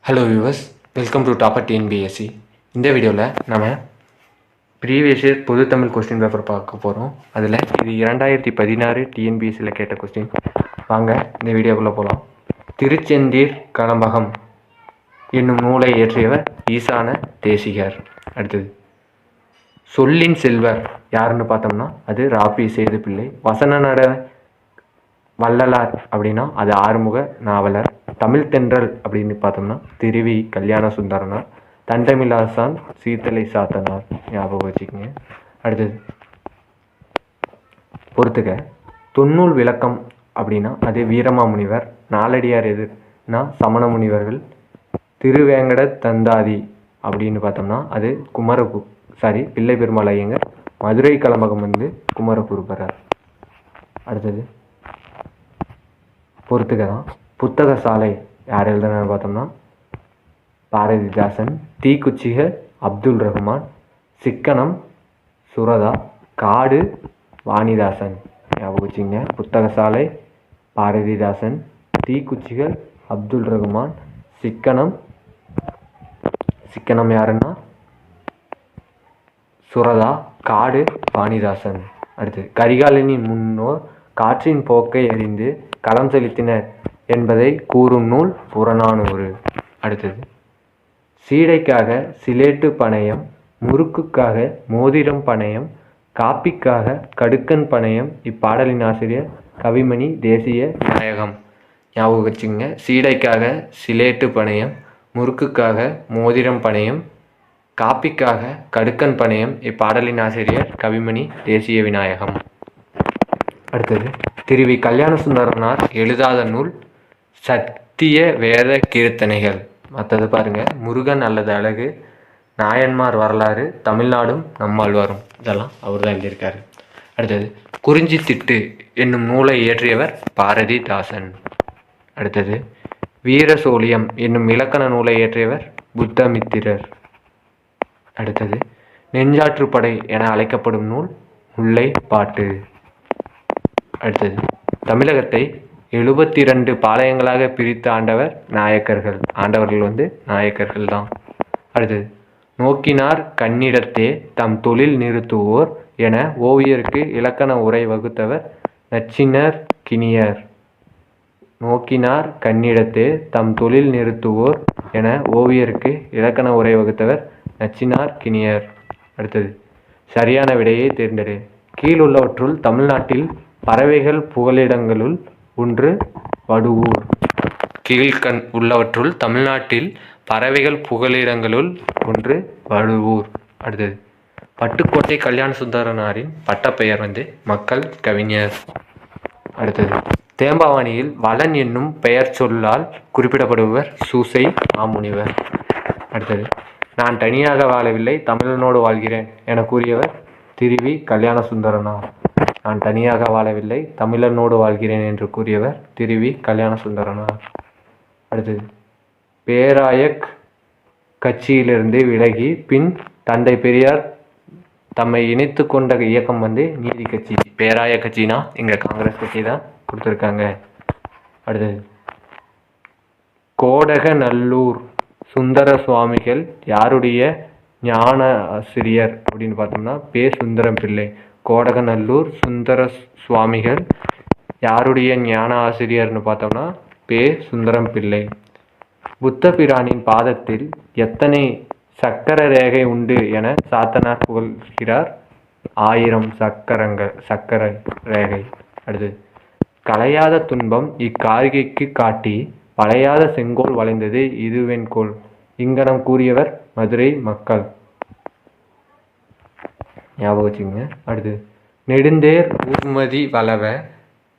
Hello viewers, welcome to topper TNPSC. இந்த வீடியோவில் நம்ம ப்ரீவியஸ் இயர் பொது தமிழ் கொஸ்டின் பேப்பர் பார்க்க போகிறோம். அதில் இது 2016 டிஎன்பிஎஸ்சியில் கேட்ட கொஸ்டின். வாங்க இந்த வீடியோக்குள்ளே போகலாம். திருச்செந்தீர் கலம்பகம் என்னும் நூலை இயற்றியவர் ஈசான தேசிகர். அடுத்தது சொல்லின் செல்வர் யாருன்னு பார்த்தோம்னா அது ராபி சேதுப்பிள்ளை. வசன நட வள்ளலார் அப்படின்னா அது ஆறுமுக நாவலர். தமிழ் தென்றல் அப்படின்னு பார்த்தோம்னா திருவி கல்யாண சுந்தரனார். தண்டமிலாசான் சீத்தலை சாத்தனார். ஞாபகம் வச்சுக்கோங்க. அடுத்தது பொறுத்துக்க. தொன்னூல் விளக்கம் அப்படின்னா அது வீரமாமுனிவர். நாலடியார் எதுனா சமண முனிவர்கள். திருவேங்கட தந்தாதி அப்படின்னு பார்த்தோம்னா அது பிள்ளை பெருமாள் ஐயங்கர். மதுரை கலம்பகம் குமரகுருபரர். அடுத்தது பொறுத்துக்க தான். புத்தக சாலை யார் எழுதுனான்னு பார்த்தோம்னா பாரதிதாசன். தீக்குச்சிகள் அப்துல் ரஹ்மான். சிக்கனம் சுரதா. காடு வாணிதாசன். ஞாபகம் வச்சுங்க. புத்தக சாலை பாரதிதாசன். தீக்குச்சிகள் அப்துல் ரஹ்மான். சிக்கனம் யாருன்னா சுரதா. காடு வாணிதாசன். அடுத்து கரிகாலனின் முன்னோர் காற்றின் போக்கை அறிந்து களம் செலுத்தினர் என்பதை கூறும் நூல் புறநானூறு. அடுத்தது சீடைக்காக சிலேட்டு பணயம், முறுக்குக்காக மோதிரம் பணயம், காப்பிக்காக கடுக்கன் பணயம். இப்பாடலின் ஆசிரியர் கவிமணி தேசிய விநாயகம். ஞாபகம் வச்சுங்க. சீடைக்காக சிலேட்டு பணயம், முறுக்குக்காக மோதிரம் பணயம், காப்பிக்காக கடுக்கன் பணயம். இப்பாடலின் ஆசிரியர் கவிமணி தேசிய விநாயகம். அடுத்தது திருவி கல்யாண சுந்தரனார் எழுதாத நூல் சத்திய வேத கீர்த்தனைகள். மற்றது பாருங்க. முருகன் அல்லது அழகு, நாயன்மார் வரலாறு, தமிழ்நாடும் நம்மாழ்வாரும். இதெல்லாம் அவர் தான் எழுதியிருக்காரு. அடுத்தது குறிஞ்சி திட்டு என்னும் நூலை இயற்றியவர் பாரதிதாசன். அடுத்தது வீரசோழியம் என்னும் இலக்கண நூலை இயற்றியவர் புத்தமித்திரர். அடுத்தது நெஞ்சாற்றுப்படை என அழைக்கப்படும் நூல் முல்லை பாட்டு. அடுத்தது தமிழகத்தை 72 பாளையங்களாக பிரித்து ஆண்டவர் நாயக்கர்கள். நாயக்கர்கள் தான். அடுத்தது நோக்கினார் கண்ணிடத்தே தம் தொழில் நிறுத்துவோர் என ஓவியருக்கு இலக்கண உரை வகுத்தவர் நச்சினார் கினியர். நோக்கினார் கண்ணிடத்தே தம் தொழில் நிறுத்துவோர் என ஓவியருக்கு இலக்கண உரை வகுத்தவர் நச்சினார் கினியர். அடுத்தது சரியான விடையை தேர்ந்தெடு. கீழுள்ளவற்றுள் தமிழ்நாட்டில் பறவைகள் புகலிடங்களுள் ஒன்று வடுவூர். உள்ளவற்றுள் தமிழ்நாட்டில் பறவைகள் புகலிடங்களுள் ஒன்று வடுவூர். அடுத்தது பட்டுக்கோட்டை கல்யாண சுந்தரனாரின் பட்டப்பெயர் மக்கள் கவிஞர். அடுத்தது தேம்பாவணியில் வளன் என்னும் பெயர் சொல்லால் குறிப்பிடப்படுபவர் சூசை மாமுனிவர். அடுத்தது நான் தனியாக வாழவில்லை, தமிழனோடு வாழ்கிறேன் என கூறியவர் திருவி கல்யாண சுந்தரனார். நான் தனியாக வாழவில்லை, தமிழனோடு வாழ்கிறேன் என்று கூறியவர் திருவி கல்யாண சுந்தரனார். அடுத்தது பேராயக் கட்சியிலிருந்து விலகி பின் தந்தை பெரியார் தம்மை இணைத்து கொண்ட இயக்கம் நீதி கட்சி. பேராய கட்சினா இங்கே காங்கிரஸ் கட்சி தான் கொடுத்துருக்காங்க. அடுத்தது கோடகநல்லூர் சுந்தர சுவாமிகள் யாருடைய ஞான ஆசிரியர் அப்படின்னு பார்த்தோம்னா பே. சுந்தரம் பிள்ளை. கோடகநல்லூர் சுந்தர சுவாமிகள் யாருடைய ஞான ஆசிரியர்னு பார்த்தோம்னா பே. சுந்தரம் பிள்ளை. புத்த பிரானின் பாதத்தில் எத்தனை சக்கர ரேகை உண்டு என சாத்தனார் புகழ்கிறார்? 1000 சக்கர ரேகை. அடுத்து கலையாத துன்பம் இக்காரிகைக்கு காட்டி வளையாத செங்கோல் வளைந்தது இதுவென்கோல் இங்கனம் கூறியவர் மதுரை மக்கள். ஞாபகம் வச்சுங்க. அடுத்து நெடுந்தேர் ஊர்மதி வளவ.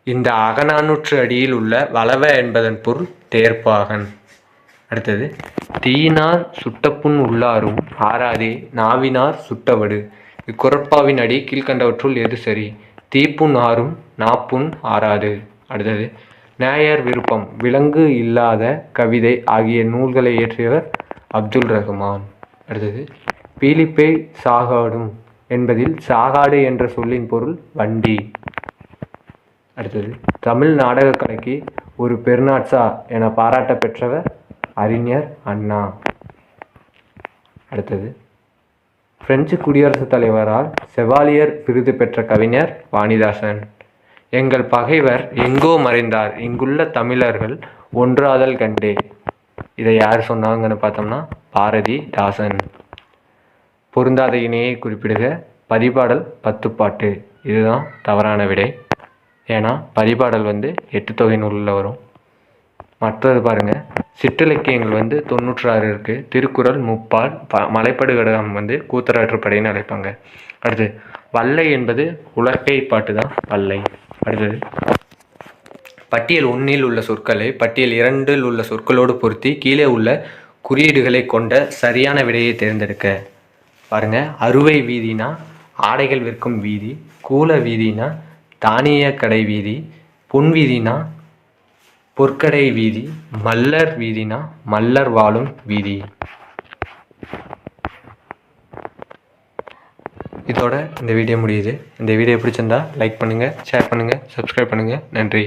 இந்த அகநானூற்று அடியில் உள்ள வளவ என்பதன் பொருள் தேர்ப்பாகன். அடுத்தது தீயினார் சுட்டப்புண் உள்ளாரும் ஆறாதே நாவினார் சுட்டவடு. இக்குறட்பாவின் அடி கீழ்கண்டவற்றுள் எது சரி? தீப்புண் ஆறும் நாப்புண் ஆறாது. அடுத்தது நேயர் விருப்பம், விலங்கு இல்லாத கவிதை ஆகிய நூல்களை இயற்றியவர் அப்துல் ரஹ்மான். அடுத்தது பீலிப்பே சாகாடும் என்பதில் சாகாடு என்ற சொல்லின் பொருள் வண்டி. அடுத்தது தமிழ் நாடக கலைக்கு ஒரு பெருநாட்சா என பாராட்ட பெற்றவர் அறிஞர் அண்ணா. அடுத்தது, பிரெஞ்சு குடியரசுத் தலைவரால் செவாலியர் விருது பெற்ற கவிஞர் வாணிதாசன். எங்கள் பகைவர் எங்கோ மறைந்தார், இங்குள்ள தமிழர்கள் ஒன்றாதல் கண்டே. இதை யார் சொன்னாங்கன்னு பார்த்தோம்னா பாரதிதாசன். பொருந்தாத இணையை குறிப்பிடுக. பரிபாடல் 10 பாட்டு. இதுதான் தவறான விடை. ஏன்னா பரிபாடல் 8 தொகை நூலில் வரும். மற்றது பாருங்க, சிற்றிலக்கியங்கள் 96 இருக்கு. திருக்குறள், முப்பால், மலைப்படுகடகம் கூத்தராற்றுப்படைன்னு அழைப்பாங்க. அடுத்து, வல்லை என்பது உலக்கை பாட்டு தான் வல்லை. அடுத்தது, பட்டியல் 1 உள்ள சொற்களை பட்டியல் 2 உள்ள சொற்களோடு பொருத்தி கீழே உள்ள குறியீடுகளை கொண்ட சரியான விடையை தேர்ந்தெடுக்க. பாருங்க, அறுவை வீதினா ஆடைகள் விற்கும் வீதி, கூல வீதினா தானிய கடை வீதி, பொன் வீதினா பொற்கடை வீதி, மல்லர் வீதினா மல்லர் வாழும் வீதி. இதோட இந்த வீடியோ முடியுது. இந்த வீடியோ பிடிச்சிருந்தா லைக் பண்ணுங்கள், ஷேர் பண்ணுங்கள், சப்ஸ்கிரைப் பண்ணுங்கள். நன்றி.